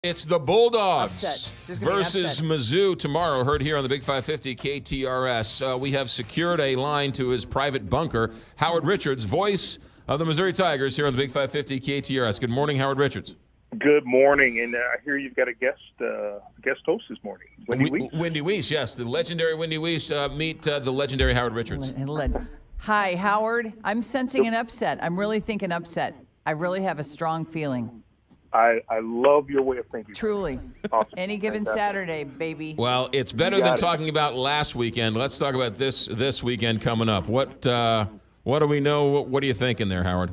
It's the Bulldogs versus Mizzou tomorrow, heard here on the Big 550 KTRS. We have secured a line to his private bunker. Howard Richards, voice of the Missouri Tigers here on the Big 550 KTRS. Good morning, Howard Richards. Good morning, and I hear you've got a guest host this morning, Wendy Weiss. Wendy Weiss, yes, the legendary Wendy Weiss. Meet the legendary Howard Richards. Hi, Howard. I'm sensing an upset. I'm really thinking upset. I really have a strong feeling. I love your way of thinking. Truly. Awesome. Any given Saturday, baby. Well, it's better than talking about last weekend. Let's talk about this weekend coming up. What do we know? What are you thinking there, Howard?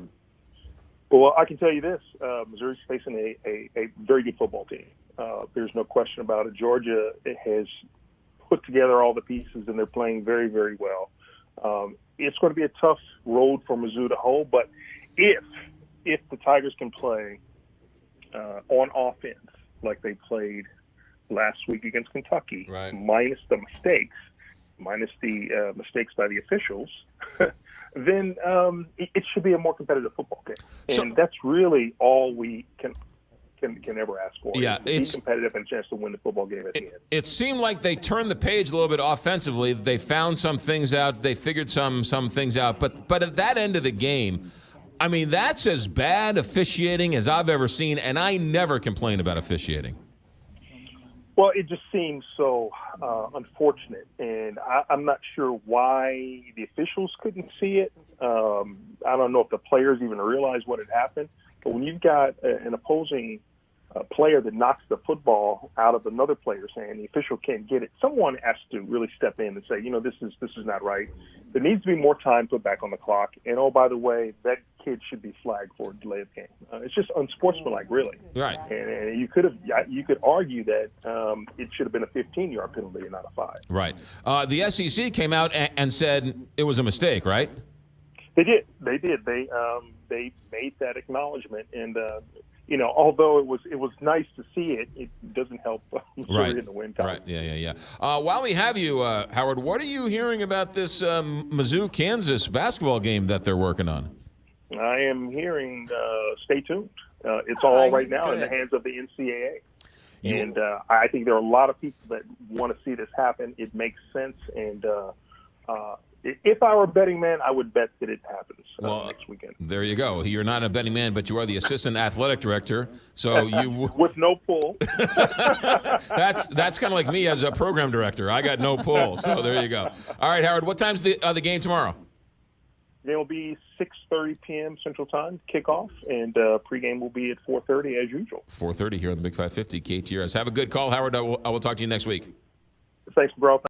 Well, I can tell you this. Missouri's facing a very good football team. There's no question about it. Georgia has put together all the pieces, and they're playing very, very well. It's going to be a tough road for Mizzou to hold, but if the Tigers can play on offense like they played last week against Kentucky, right, minus the mistakes by the officials, then it should be a more competitive football game. And that's really all we can ever ask for. Yeah, be competitive and a chance to win the football game at the end. It seemed like they turned the page a little bit offensively. They found some things out. They figured some things out. But at that end of the game, I mean, that's as bad officiating as I've ever seen, and I never complain about officiating. Well, it just seems so unfortunate, and I'm not sure why the officials couldn't see it. I don't know if the players even realized what had happened, but when you've got an opposing player that knocks the football out of another player's hand, the official can't get it, someone has to really step in and say, this is not right. There needs to be more time put back on the clock, and oh, by the way, that kid should be flagged for a delay of game. It's just unsportsmanlike, really. Right. And you could argue that it should have been a 15-yard penalty and not a 5. Right. The SEC came out and said it was a mistake, right? They did. They made that acknowledgement, and although it was nice to see it, it doesn't help in the win time. Right. Yeah. While we have you, Howard, what are you hearing about this Mizzou-Kansas basketball game that they're working on? I am hearing, stay tuned. It's all right now in the hands of the NCAA. And I think there are a lot of people that want to see this happen. It makes sense. And if I were a betting man, I would bet that it happens next weekend. There you go. You're not a betting man, but you are the assistant athletic director. So you with no pull. That's kind of like me as a program director. I got no pull. So there you go. All right, Howard. What time's the game tomorrow? It will be 6:30 p.m. Central Time kickoff, and pregame will be at 4:30 as usual. 4:30 here on the Big 550 KTRS. Have a good call, Howard. I will talk to you next week. Thanks, bro.